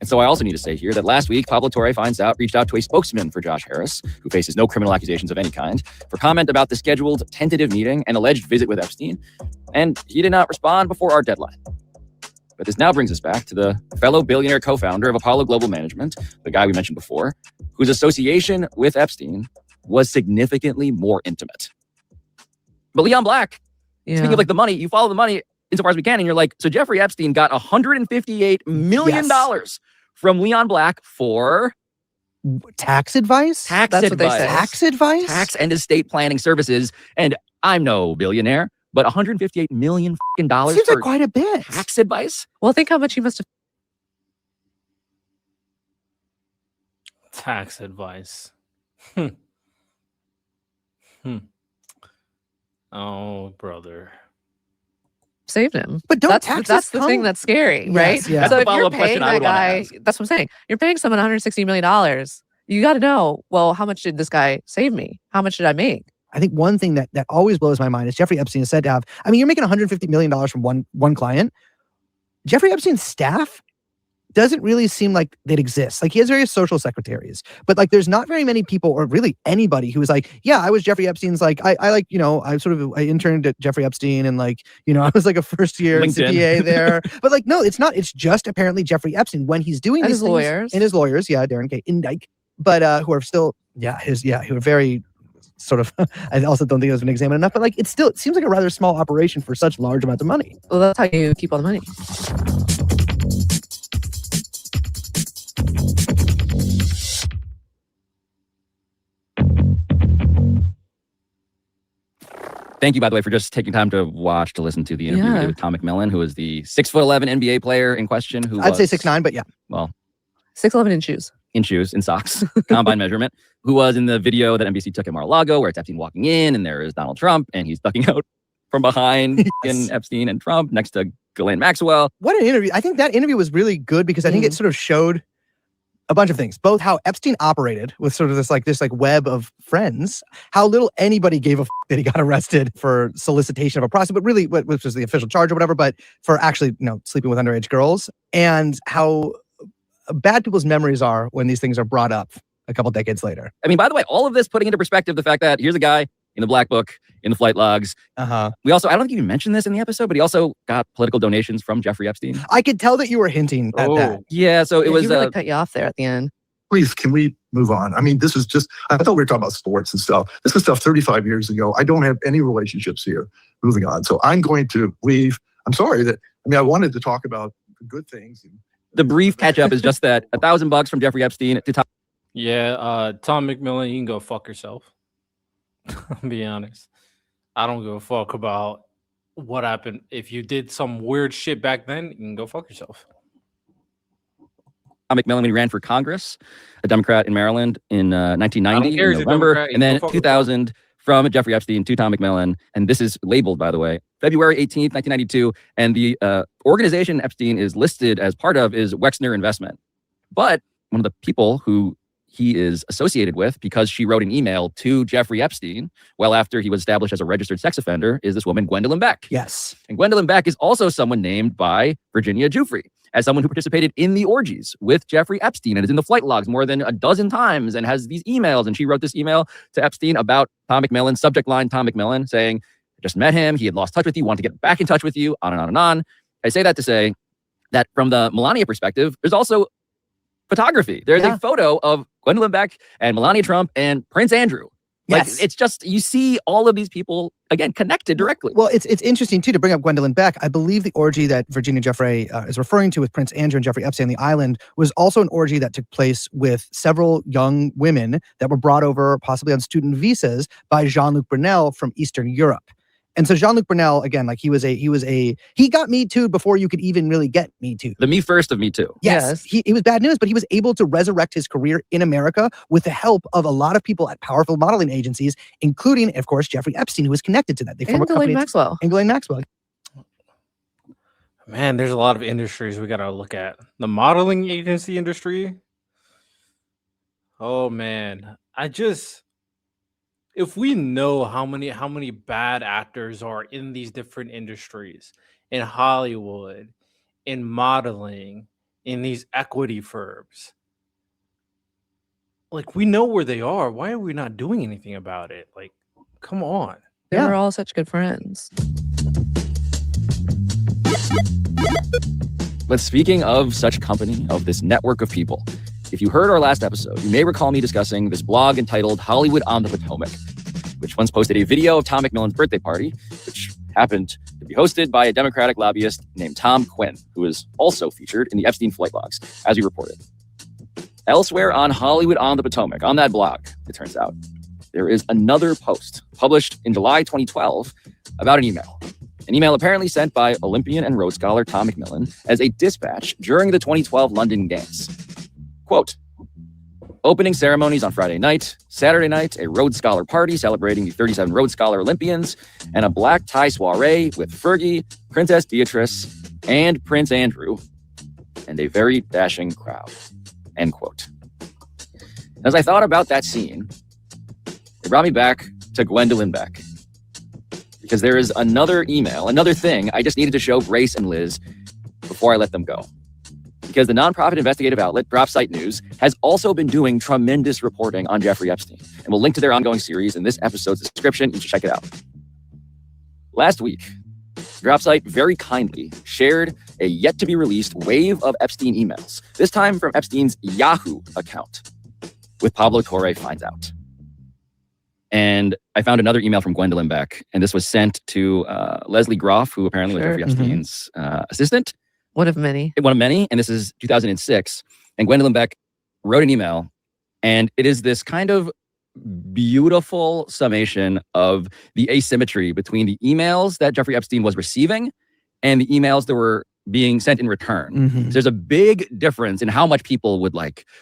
And so I also need to say here that last week, Pablo Torre reached out to a spokesman for Josh Harris, who faces no criminal accusations of any kind, for comment about the scheduled tentative meeting and alleged visit with Epstein. And he did not respond before our deadline. But this now brings us back to the fellow billionaire co-founder of Apollo Global Management, the guy we mentioned before, whose association with Epstein was significantly more intimate. But Leon Black, speaking of like the money, you follow the money insofar as we can, and you're like, so Jeffrey Epstein got $158 million from Leon Black for tax advice? That's what they say. Tax advice? Tax and estate planning services. And I'm no billionaire, but $158 million seems like quite a bit. Tax advice? Well, think how much he must have. Tax advice. Oh, brother. Saved him. But don't that's the thing that's scary, right? Yes, yeah. That's So the if you're follow-up paying question I that would wanna guy, ask. that's what I'm saying. You're paying someone $160 million. You got to know, well, how much did this guy save me? How much did I make? I think one thing that always blows my mind is Jeffrey Epstein is said to have, I mean, you're making $150 million from one client. Jeffrey Epstein's staff doesn't really seem like they'd exist. Like, he has various social secretaries, but like there's not very many people, or really anybody, who was like, yeah, I was Jeffrey Epstein's, like, I like, you know, I interned at Jeffrey Epstein, and like, you know, I was like a first year CPA there. But like, no, it's not. It's just apparently Jeffrey Epstein when he's doing And these his lawyers. And his lawyers, Darren K. Indike, but who are still, who are very sort of, I also don't think it's been examined enough, but like, it seems like a rather small operation for such large amounts of money. Well, that's how you keep all the money. Thank you, by the way, for just taking time to listen to the interview we did with Tom McMillan, who is the 6'11" NBA player in question. I'd say 6'9", but yeah. Well, 6'11" in shoes. In socks, combine measurement, who was in the video that NBC took at Mar-a-Lago, where it's Epstein walking in, and there is Donald Trump, and he's ducking out from behind in Epstein and Trump next to Ghislaine Maxwell. What an interview. I think that interview was really good because I think it sort of showed a bunch of things, both how Epstein operated with sort of this web of friends, how little anybody gave a that he got arrested for solicitation of a prostitute, but really, which was the official charge or whatever, but for actually, sleeping with underage girls, and how bad people's memories are when these things are brought up a couple decades later. I mean, by the way, all of this putting into perspective the fact that here's a guy in the black book, in the flight logs. We also, I don't think you mentioned this in the episode, but he also got political donations from Jeffrey Epstein. I could tell that you were hinting at that. Yeah, so it was... He really cut you off there at the end. Please, can we move on? I mean, this is just, I thought we were talking about sports and stuff. This is stuff 35 years ago. I don't have any relationships here. Moving on. So I'm going to leave. I'm sorry I wanted to talk about good things. The brief catch up is just that $1,000 from Jeffrey Epstein to Tom. Yeah, Tom McMillan, you can go fuck yourself. I'll be honest. I don't give a fuck about what happened. If you did some weird shit back then, you can go fuck yourself. McMillan, when he ran for Congress, a Democrat in Maryland in 1990, in November, and then 2000 from Jeffrey Epstein to Tom McMillan. And this is labeled, by the way, February 18th, 1992. And the organization Epstein is listed as part of is Wexner Investment. But one of the people who he is associated with, because she wrote an email to Jeffrey Epstein well after he was established as a registered sex offender, is this woman, Gwendolyn Beck. Yes. And Gwendolyn Beck is also someone named by Virginia Giuffre as someone who participated in the orgies with Jeffrey Epstein and is in the flight logs more than a dozen times and has these emails. And she wrote this email to Epstein about Tom McMillan, subject line Tom McMillan, saying, I just met him. He had lost touch with you, wanted to get back in touch with you, on and on and on. I say that to say that from the Melania perspective, there's also photography. There's a photo of Gwendolyn Beck and Melania Trump and Prince Andrew Yes. Like, it's just, you see all of these people, again, connected directly. Well, it's interesting, too, to bring up Gwendolyn Beck. I believe the orgy that Virginia Giuffre is referring to with Prince Andrew and Jeffrey Epstein on the island was also an orgy that took place with several young women that were brought over, possibly on student visas, by Jean-Luc Brunel from Eastern Europe. And so Jean-Luc Brunel, again, like he got Me Too before you could even really get Me Too. The Me First of Me Too. Yes. He was bad news, but he was able to resurrect his career in America with the help of a lot of people at powerful modeling agencies, including, of course, Jeffrey Epstein, who was connected to that. And Ghislaine Maxwell. And Ghislaine Maxwell. Man, there's a lot of industries we got to look at. The modeling agency industry. Oh, man. If we know how many bad actors are in these different industries, in Hollywood, in modeling, in these equity firms, like, we know where they are. Why are we not doing anything about it? Like, come on. They were all such good friends. But speaking of such company, of this network of people, if you heard our last episode, you may recall me discussing this blog entitled Hollywood on the Potomac, which once posted a video of Tom McMillan's birthday party, which happened to be hosted by a Democratic lobbyist named Tom Quinn, who is also featured in the Epstein flight logs, as we reported. Elsewhere on Hollywood on the Potomac, on that blog, it turns out, there is another post published in July 2012 about an email apparently sent by Olympian and Rhodes Scholar Tom McMillan as a dispatch during the 2012 London Games. Quote, opening ceremonies on Friday night, Saturday night, a Rhodes Scholar party celebrating the 37 Rhodes Scholar Olympians, and a black tie soiree with Fergie, Princess Beatrice, and Prince Andrew, and a very dashing crowd. End quote. As I thought about that scene, it brought me back to Gwendolyn Beck. Because there is another thing I just needed to show Grace and Liz before I let them go. Because the nonprofit investigative outlet DropSite News has also been doing tremendous reporting on Jeffrey Epstein, and we'll link to their ongoing series in this episode's description. You should check it out. Last week, DropSite very kindly shared a yet-to-be-released wave of Epstein emails, this time from Epstein's Yahoo account, with Pablo Torre Finds Out. And I found another email from Gwendolyn Beck, and this was sent to Leslie Groff, who apparently was Jeffrey Epstein's assistant. One of many. And this is 2006. And Gwendolyn Beck wrote an email, and it is this kind of beautiful summation of the asymmetry between the emails that Jeffrey Epstein was receiving and the emails that were being sent in return. Mm-hmm. So there's a big difference in how much people would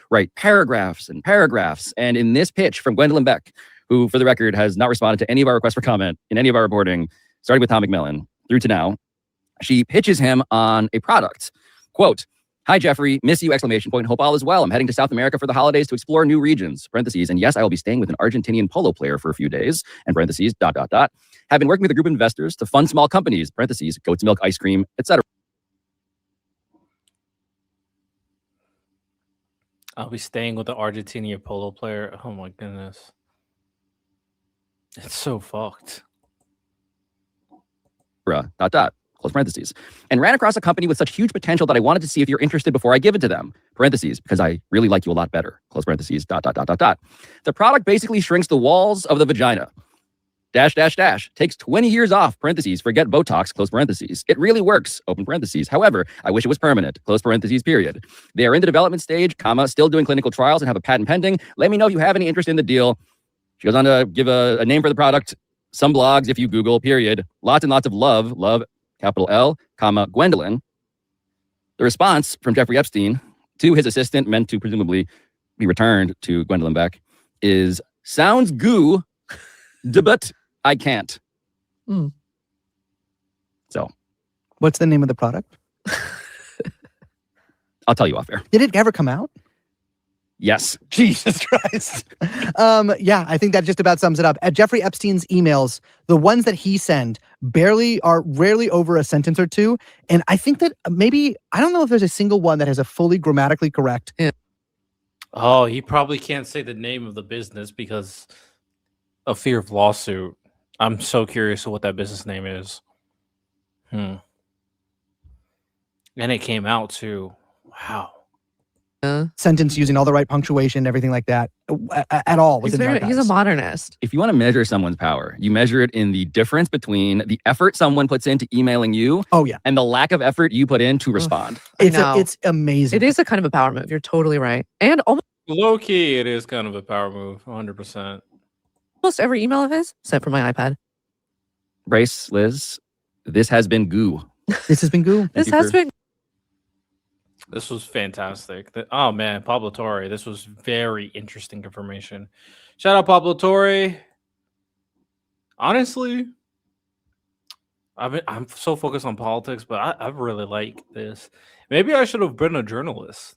write paragraphs and paragraphs. And in this pitch from Gwendolyn Beck, who, for the record, has not responded to any of our requests for comment in any of our reporting, starting with Tom McMillan through to now, she pitches him on a product. Quote, hi, Jeffrey, miss you, exclamation point, hope all is well. I'm heading to South America for the holidays to explore new regions, parentheses, and yes, I will be staying with an Argentinian polo player for a few days, and parentheses, ... Have been working with a group of investors to fund small companies, parentheses, goat's milk, ice cream, etc. I'll be staying with the Argentinian polo player. Oh my goodness. It's so fucked. ... Close parentheses, and ran across a company with such huge potential that I wanted to see if you're interested before I give it to them, parentheses, because I really like you a lot better, close parentheses, ... The product basically shrinks the walls of the vagina, ... takes 20 years off, parentheses, forget Botox, close parentheses. It really works, open parentheses. However, I wish it was permanent, close parentheses, period. They are in the development stage, comma, still doing clinical trials and have a patent pending. Let me know if you have any interest in the deal. She goes on to give a name for the product, some blogs if you Google, period. Lots and lots of love, capital L, comma, Gwendolyn. The response from Jeffrey Epstein to his assistant, meant to presumably be returned to Gwendolyn Beck, is sounds goo, but I can't. Mm. So. What's the name of the product? I'll tell you off air. Did it ever come out? Yes. Jesus Christ. Yeah, I think that just about sums it up. At Jeffrey Epstein's emails, the ones that he sent are rarely over a sentence or two. And I think that maybe, I don't know if there's a single one that has a fully grammatically correct. Oh, he probably can't say the name of the business because of fear of lawsuit. I'm so curious what that business name is. And it came out too. Wow. sentence using all the right punctuation, everything like that, at all. He's a modernist. If you want to measure someone's power, you measure it in the difference between the effort someone puts into emailing you and the lack of effort you put in to respond. It's amazing. It is a kind of a power move. You're totally right. And Low key, it is kind of a power move, 100%. almost every email of his, except for my iPad. Brace, Liz, this has been goo. This has been goo. This has been. This was fantastic. Oh man, Pablo Torre. This was very interesting information. Shout out Pablo Torre. Honestly, I'm so focused on politics, but I really like this. Maybe I should have been a journalist.